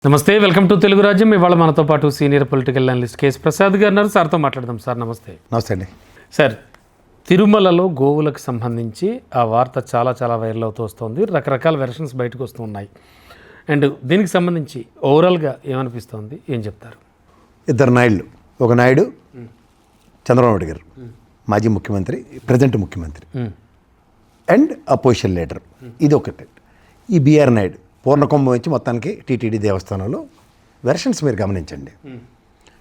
నమస్తే, welcome to Telugu రాజ్యం. ఇవాళ మనతో పాటు senior political analyst KS Prasad గారు ఉన్నారు. సార్తో మాట్లాడదాం. సార్ నమస్తే. నమస్తే అండి. సార్, తిరుమలలో గోవులకు సంబంధించి ఆ వార్త చాలా వైరల్ అవుతూ వస్తుంది. రకరకాల వెర్షన్స్ బయటకు వస్తూ ఉన్నాయి. అండ్ దీనికి సంబంధించి ఓవరాల్గా ఏమనిపిస్తుంది, ఏం చెప్తారు? ఇద్దరు నాయుళ్ళు, ఒక నాయుడు చంద్రబాబు నాయుడు గారు, మాజీ ముఖ్యమంత్రి, ప్రజెంట్ ముఖ్యమంత్రి అండ్ అపోజిషన్ లీడర్. ఇది ఒకటి. ఈ బిఆర్ నాయుడు పూర్ణకుంభం వచ్చి మొత్తానికి టీటీడీ దేవస్థానంలో వెర్షన్స్ మీరు గమనించండి.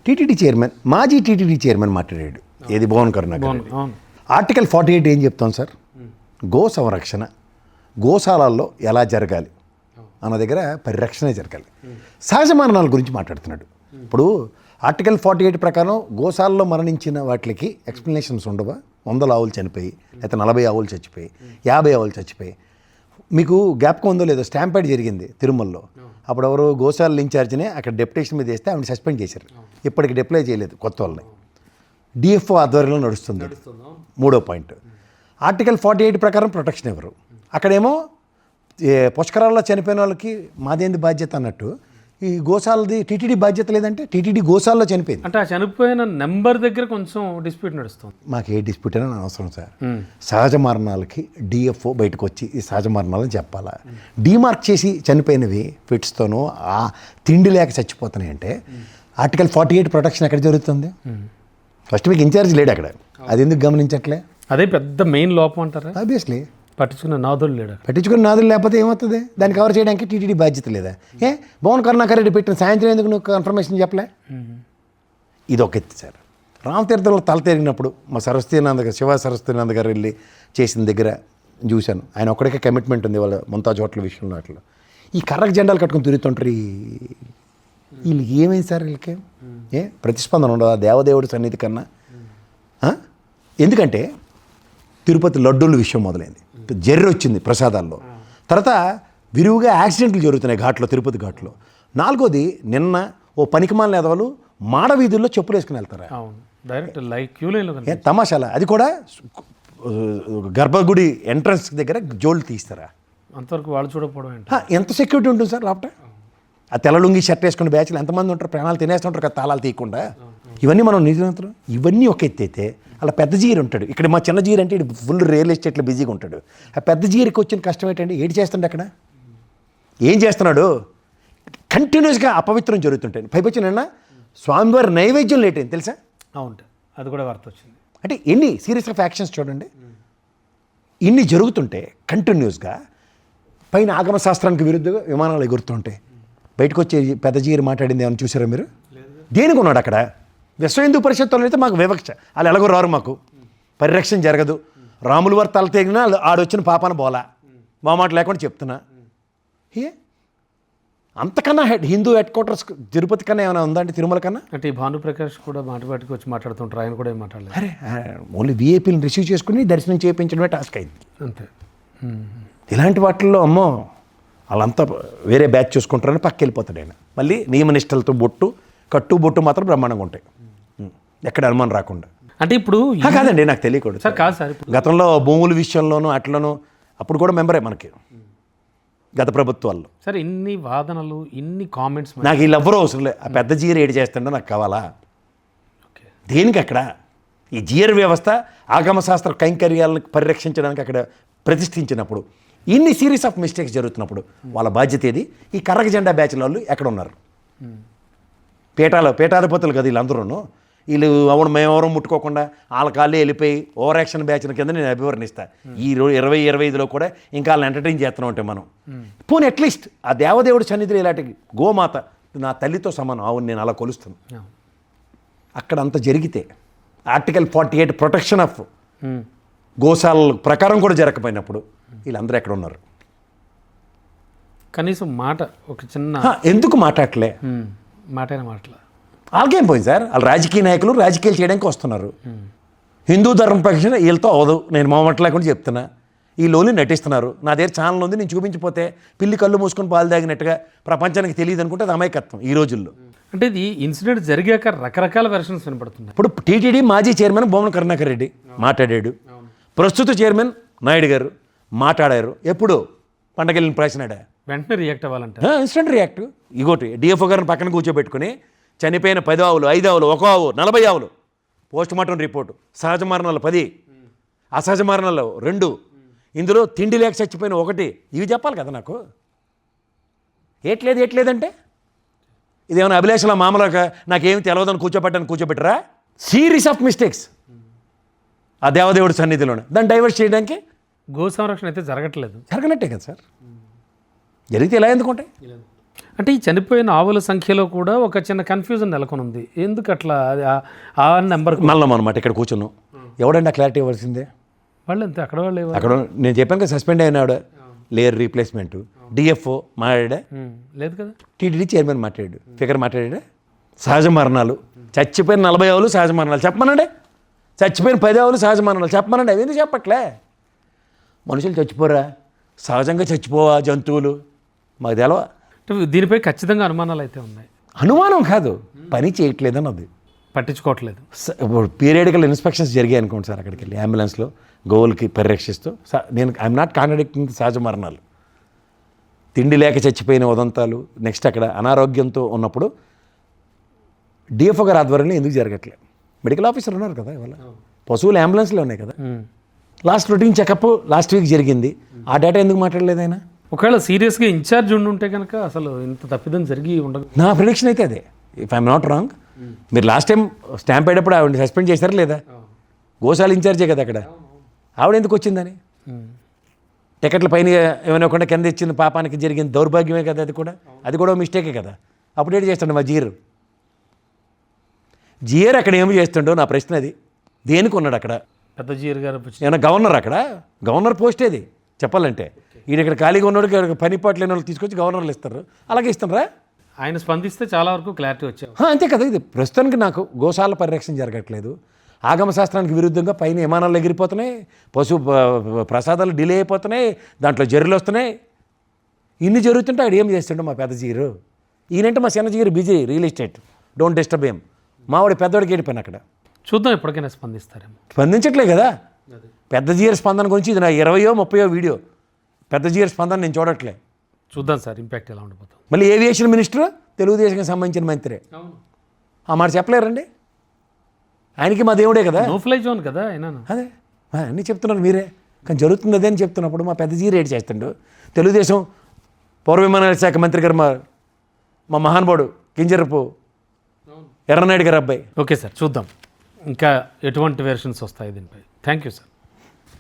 టీటీడీ చైర్మన్, మాజీ టీటీడీ చైర్మన్ మాట్లాడాడు. ఏది భువన్ కరుణాకర్. ఆర్టికల్ 48 ఏం చెప్తాం సార్? గో సంరక్షణ, గోశాలల్లో ఎలా జరగాలి అన్న దగ్గర పరిరక్షణే జరగాలి. సహజ మరణాల గురించి మాట్లాడుతున్నాడు. ఇప్పుడు ఆర్టికల్ 48 ప్రకారం గోశాలలో మరణించిన వాటికి ఎక్స్ప్లెనేషన్స్ ఉండవా? 100 ఆవులు చనిపోయి, లేకపోతే 40 ఆవులు చచ్చిపోయి, 50 ఆవులు చచ్చిపోయి. మీకు జ్ఞాపకం ఉందో లేదో, స్టాంపేడ్ జరిగింది తిరుమలలో. అప్పుడు ఎవరు గోశాల ఇన్ఛార్జినే అక్కడ డెప్యుటేషన్ మీద వేస్తే ఆవిడ సస్పెండ్ చేశారు. ఇప్పటికి డిప్లాయ్ చేయలేదు కొత్త వాళ్ళని. డిఎఫ్ఓ ఆధ్వర్యంలో నడుస్తుంది. 3వ పాయింట్. ఆర్టికల్ 48 ప్రకారం ప్రొటెక్షన్ ఇవ్వరు. అక్కడేమో పుష్కరాల్లో చనిపోయిన వాళ్ళకి మాదేంది బాధ్యత అన్నట్టు, ఈ గోశాలది టీటీడీ బాధ్యత లేదంటే టీటీడీ గోశాలలో చనిపోయింది అంటే ఆ చనిపోయిన నెంబర్ దగ్గర కొంచెం డిస్ప్యూట్ నడుస్తుంది. మాకు ఏ డిస్ప్యూట్ అయినా అవసరం సార్. సహజ మరణాలకి డిఎఫ్ఓ బయటకు వచ్చి ఈ సహజ మరణాలని చెప్పాలా? డీమార్క్ చేసి చనిపోయినవి ఫిట్స్తోనూ ఆ తిండి లేక చచ్చిపోతున్నాయి అంటే ఆర్టికల్ 48 ప్రొటెక్షన్ ఎక్కడ జరుగుతుంది? ఫస్ట్ మీకు ఇన్ఛార్జ్ లేడు అక్కడ. అది ఎందుకు గమనించట్లే? అదే పెద్ద మెయిన్ లోపం అంటారా? ఆబ్వియస్లీ పట్టించుకున్న నాదులు లేడు. పట్టించుకున్న నాదులు లేకపోతే ఏమవుతుంది? దాన్ని కవర్ చేయడానికి టీటీడీ బాధ్యత లేదా? భువన్ కరుణాకర్ రెడ్డి పెట్టిన సాయంత్రం ఎందుకు నువ్వు కన్ఫర్మేషన్ చెప్పలే? ఇది ఒక ఎత్తి సార్. రామతీర్థంలో తల తిరిగినప్పుడు మా శివ సరస్వతీనంద గారు వెళ్ళి చేసిన దగ్గర చూశాను. ఆయన ఒక్కడికే కమిట్మెంట్ ఉంది వాళ్ళ ముంతాజ్ హోటల్ విషయంలో. అట్లా ఈ కర్రకు జెండాలు కట్టుకుని తిరుగుతుంటారు. వీళ్ళు ఏమైంది సార్? వీళ్ళకి ప్రతిస్పందన ఉండదా దేవదేవుడి సన్నిధి కన్నా? ఎందుకంటే తిరుపతి లడ్డూల విషయం మొదలైంది, జర్రి వచ్చింది ప్రసాదాల్లో. తర్వాత విరివిగా యాక్సిడెంట్లు జరుగుతున్నాయి ఘాట్లో, తిరుపతి ఘాట్లో. 4వది, నిన్న ఓ పనికిమాలిన ఎదవలు మాడ వీధుల్లో చెప్పులు వేసుకుని వెళ్తారా? తమాషాలా? అది కూడా గర్భగుడి ఎంట్రన్స్ దగ్గర జోళ్ళు తీస్తారా? అంతవరకు వాళ్ళు చూడకపోవడం. ఎంత సెక్యూరిటీ ఉంటుంది సార్ లోపల? ఆ తెల్లలుంగి షర్ట్ వేసుకుని బ్యాచ్లు ఎంతమంది ఉంటారు? ప్రాణాలు తినేస్తుంటారు కదా తాళాలు తీయకుండా. ఇవన్నీ మనం నిజంగా ఇవన్నీ ఒక ఎత్తైతే అలా పెద్ద జీరు ఉంటాడు. ఇక్కడ మా చిన్న జీరు అంటే ఫుల్ రియల్ ఎస్టేట్లో బిజీగా ఉంటాడు. ఆ పెద్ద జీరికి వచ్చిన కష్టం ఏంటంటే ఏడు చేస్తుండే అక్కడ ఏం చేస్తున్నాడు? కంటిన్యూస్గా అపవిత్రం జరుగుతుంటాయి. పైపొచ్చినన్నా స్వామివారి నైవేద్యం లేట్ అయింది తెలుసా? అవును, అది కూడా వార్త వచ్చింది. అంటే ఎన్ని సీరియస్ ఆఫ్ యాక్షన్స్ చూడండి. ఇన్ని జరుగుతుంటే కంటిన్యూస్గా పైన ఆగమ శాస్త్రానికి విరుద్ధంగా విమానాలు ఎగురుతుంటాయి. బయటకు వచ్చే పెద్ద జీరు మాట్లాడింది ఏమైనా చూసారా మీరు? దేనికి ఉన్నాడు అక్కడ? విశ్వ హిందూ పరిషత్తులో అయితే మాకు వివక్ష, వాళ్ళు ఎలాగో రారు, మాకు పరిరక్షణ జరగదు, రాముల వారి తల తెగినా ఆడొచ్చిన పాపాన బోలా, మా మాట లేకుండా చెప్తున్నా. అంతకన్నా హిందూ హెడ్ క్వార్టర్స్ తిరుపతి కన్నా ఏమైనా ఉందా అంటే తిరుమల కన్నా? అంటే ఈ భానుప్రకాష్ కూడా బయటకు వచ్చి మాట్లాడుతుంటారు, ఆయన కూడా ఏం మాట్లాడలేదు. అరే ఓన్లీ వీఐపీని రిసీవ్ చేసుకుని దర్శనం చేయించడమే టాస్క్ అయింది అంతే. ఇలాంటి వాటిల్లో అమ్మో వాళ్ళంతా వేరే బ్యాచ్ చూసుకుంటారని పక్క వెళ్ళిపోతాడు ఆయన. మళ్ళీ నియమనిష్టలతో కట్టు బొట్టు మాత్రం బ్రహ్మాండంగా ఉంటాయి, ఎక్కడ అనుమానం రాకుండా. అంటే ఇప్పుడు కాదండి, నాకు తెలియకూడదు సార్. కాదు సార్, గతంలో భూముల విషయంలోనూ అట్లను అప్పుడు కూడా మెంబరే మనకి గత ప్రభుత్వాల్లో. సార్ ఇన్ని వాదనలు, ఇన్ని కామెంట్స్, నాకు వీళ్ళెవ్వరూ అవసరం లేదు. ఆ పెద్ద జీఆర్ ఏడు చేస్తుండే నాకు కావాలా? దేనికి అక్కడ ఈ జీఆర్ వ్యవస్థ ఆగమ శాస్త్ర కైంకర్యాలను పరిరక్షించడానికి అక్కడ ప్రతిష్ఠించినప్పుడు ఇన్ని సిరీస్ ఆఫ్ మిస్టేక్స్ జరుగుతున్నప్పుడు వాళ్ళ బాధ్యత ఏది? ఈ కర్రక జెండా బ్యాచ్ల వాళ్ళు ఎక్కడ ఉన్నారు? పీఠాధిపతులు కదా వీళ్ళందరూ. వీళ్ళు అవును మేమెవరూ ముట్టుకోకుండా వాళ్ళ కాళ్ళే వెళ్ళిపోయి ఓవర్ యాక్షన్ బ్యాచ్ల కింద నేను అభివర్ణిస్తాను. ఈ 2025లో కూడా ఇంకా వాళ్ళని ఎంటర్టైన్ చేస్తూనే ఉంటాం మనం. పోనీ అట్లీస్ట్ ఆ దేవదేవుడి సన్నిధిలో ఇలాంటి గోమాత నా తల్లితో సమానం, అవును నేను అలా కొలుస్తాను. అక్కడ అంత జరిగితే ఆర్టికల్ 48 ప్రొటెక్షన్ ఆఫ్ గోశాల ప్రకారం కూడా జరగకపోయినప్పుడు వీళ్ళందరూ ఎక్కడ ఉన్నారు? కనీసం మాట ఒక చిన్న ఎందుకు మాట్లాడలే? మాటైన మాటల వాళ్ళకేం పోయింది సార్? వాళ్ళు రాజకీయ నాయకులు రాజకీయాలు చేయడానికి వస్తున్నారు. హిందూ ధర్మ ప్రకటన వీళ్ళతో అవదు, నేను మొహమాట లేకుండా చెప్తున్నా. వీళ్ళోని నటిస్తున్నారు. నా దగ్గర ఛానల్ ఉంది, నేను చూపించిపోతే పిల్లి కళ్ళు మూసుకొని పాలు తాగినట్టుగా ప్రపంచానికి తెలియదు అనుకుంటే అది అమాయకత్వం ఈ రోజుల్లో. అంటే ఇది ఇన్సిడెంట్ జరిగాక రకరకాల వెర్షన్స్ వినపడుతున్నాయి. ఇప్పుడు టీటీడీ మాజీ చైర్మన్ భువన్ కరుణాకర్ రెడ్డి మాట్లాడాడు, ప్రస్తుత చైర్మన్ నాయుడు గారు మాట్లాడారు. ఎప్పుడు? పండగెళ్ళిన ప్రశ్నడా? వెంటనే రియాక్ట్ అవ్వాలంట. Instant react. ఇగోటి డిఎఫ్ఓ గారిని పక్కన కూర్చోబెట్టుకుని చనిపోయిన 10 ఆవులు, 5 ఆవులు, 1 ఆవు, 40 ఆవులు, పోస్ట్ మార్టం రిపోర్టు, సహజ మరణాలు 10, అసహజ మరణాలు 2, ఇందులో తిండి లేక చచ్చిపోయిన 1, ఇవి చెప్పాలి కదా నాకు. ఏట్లేదంటే ఇదేమైనా అభిలాషల మామూలుగా నాకేమి తెలియదని కూర్చోబెట్టరా? సిరీస్ ఆఫ్ మిస్టేక్స్ ఆ దేవదేవుడి సన్నిధిలోనే. దాన్ని డైవర్ట్ చేయడానికి గో సంరక్షణ అయితే జరగట్లేదు. జరగనట్టే కదా సార్. జరిగితే ఇలా ఎందుకుంటాయి? అంటే ఈ చనిపోయిన ఆవుల సంఖ్యలో కూడా ఒక చిన్న కన్ఫ్యూజన్ నెలకొని ఉంది. ఎందుకు అట్లా? ఆ నెంబర్ మళ్ళీ అనమాట ఇక్కడ కూర్చున్నాం. ఎవడండి ఆ క్లారిటీ ఇవ్వాల్సిందే? వాళ్ళు అంతే, అక్కడ వాళ్ళు అక్కడ నేను చెప్పాను కదా, సస్పెండ్ అయినాడు, లేయర్ రీప్లేస్మెంట్, డిఎఫ్ఓ మాట్లాడా, లేదు కదా, టీటీడీ చైర్మన్ మాట్లాడాడు, ఫిగర్ మాట్లాడా. సహజ మరణాలు, చచ్చిపోయిన 40 ఆవులు సహజ మరణాలు చెప్పమనండి, చచ్చిపోయిన 10 ఆవులు సహజ మరణాలు చెప్పమనండి. అవి ఎందుకు చెప్పట్లే? మనుషులు చచ్చిపోరా? సహజంగా చచ్చిపోవా జంతువులు? మాకు తెలవా? దీనిపై ఖచ్చితంగా అనుమానాలు అయితే ఉన్నాయి. అనుమానం కాదు, పని చేయట్లేదని అది పట్టించుకోవట్లేదు. ఇప్పుడు పీరియడికల్ ఇన్స్పెక్షన్స్ జరిగాయి అనుకోండి సార్, అక్కడికి వెళ్ళి అంబులెన్స్లో గోవులకి పరిరక్షిస్తూ. నేను ఐఎమ్ నాట్ కాంట్రడిక్టింగ్ సహజ మరణాలు, తిండి లేక చచ్చిపోయిన ఉదంతాలు, నెక్స్ట్ అక్కడ అనారోగ్యంతో ఉన్నప్పుడు డిఎఫ్ఓ గారి ఆధ్వర్యంలో ఎందుకు జరగట్లేదు? మెడికల్ ఆఫీసర్ ఉన్నారు కదా ఇవాళ, పశువులు అంబులెన్స్లో ఉన్నాయి కదా. Last routine checkup last week జరిగింది, ఆ డేటా ఎందుకు మాట్లాడలేదు ఆయన? ఒకవేళ సీరియస్గా ఇన్ఛార్జ్ ఉండుంటే కనుక అసలు ఇంత తప్పిదం జరిగి ఉండదు. నా ప్రిడిక్షన్ అయితే అదే, ఇఫ్ ఐఎమ్ నాట్ రాంగ్. మీరు లాస్ట్ టైం స్టాంప్ అయ్యేటప్పుడు ఆవిడ సస్పెండ్ చేశారా లేదా? గోశాల ఇన్ఛార్జే కదా అక్కడ, ఆవిడ ఎందుకు వచ్చిందని? టికెట్ల పైన ఏమైనా ఒకటి కింద ఇచ్చిన పాపానికి జరిగిన దౌర్భాగ్యమే కదా అది కూడా మిస్టేకే కదా. అప్డేట్ చేస్తాడు మా జిఆర్ అక్కడ ఏమి చేస్తుండో నా ప్రశ్న అది. దేనికి ఉన్నాడు అక్కడ? పెద్ద జీఆర్ గారు ఏమన్నా గవర్నర్ అక్కడ? గవర్నర్ పోస్ట్ ఏది చెప్పాలంటే? ఈయన ఇక్కడ ఖాళీగా ఉన్నాడు, పని పాటు లేని వాళ్ళు తీసుకొచ్చి గవర్నర్లు ఇస్తారు, అలాగే ఇస్తారా? ఆయన స్పందిస్తే చాలా వరకు క్లారిటీ వచ్చాయి. అంతే కదా. ఇది ప్రస్తుతానికి నాకు గోశాల పరిరక్షణ జరగట్లేదు, ఆగమ శాస్త్రానికి విరుద్ధంగా పైన విమానాలు ఎగిరిపోతున్నాయి, పశు ప్రసాదాలు డిలే అయిపోతున్నాయి, దాంట్లో జర్రులు వస్తున్నాయి, ఇన్ని జరుగుతుంటే ఆడు ఏం చేస్తుండే మా పెద్ద జీరు? ఈయనంటే మా చిన్న జీరు busy, real estate, don't disturb ఏం. మావాడి పెద్దవాడికి ఏడిపోయాను అక్కడ. చూద్దాం ఎప్పటికైనా స్పందిస్తారేమో. స్పందించట్లే కదా. పెద్ద జీఆర్ స్పందన గురించి ఇది నా 20వ 30వ వీడియో. పెద్ద జీఆర్ స్పందన నేను చూడట్లే. చూద్దాం సార్ ఇంపాక్ట్ ఎలా ఉండబోతుంది. మళ్ళీ ఏవియేషన్ మినిస్టర్ తెలుగుదేశానికి సంబంధించిన మంత్రి, ఆ మాట చెప్పలేరండి? ఆయనకి మా దేవుడే కదా, నో ఫ్లై జోన్ కదా ఆయన. అదే అన్నీ చెప్తున్నారు మీరే, కానీ జరుగుతుంది అదే అని చెప్తున్నప్పుడు మా పెద్ద జీఆర్ ఏడు చేస్తుండు. తెలుగుదేశం పౌర విమానయాన శాఖ మంత్రి గారు మా మహానుభావుడు కింజరపు ఎర్రనాయుడు గారు అబ్బాయి. ఓకే సార్, చూద్దాం ఇంకా ఎటువంటి వెర్షన్స్ వస్తాయి దీనిపై. Thank you sir.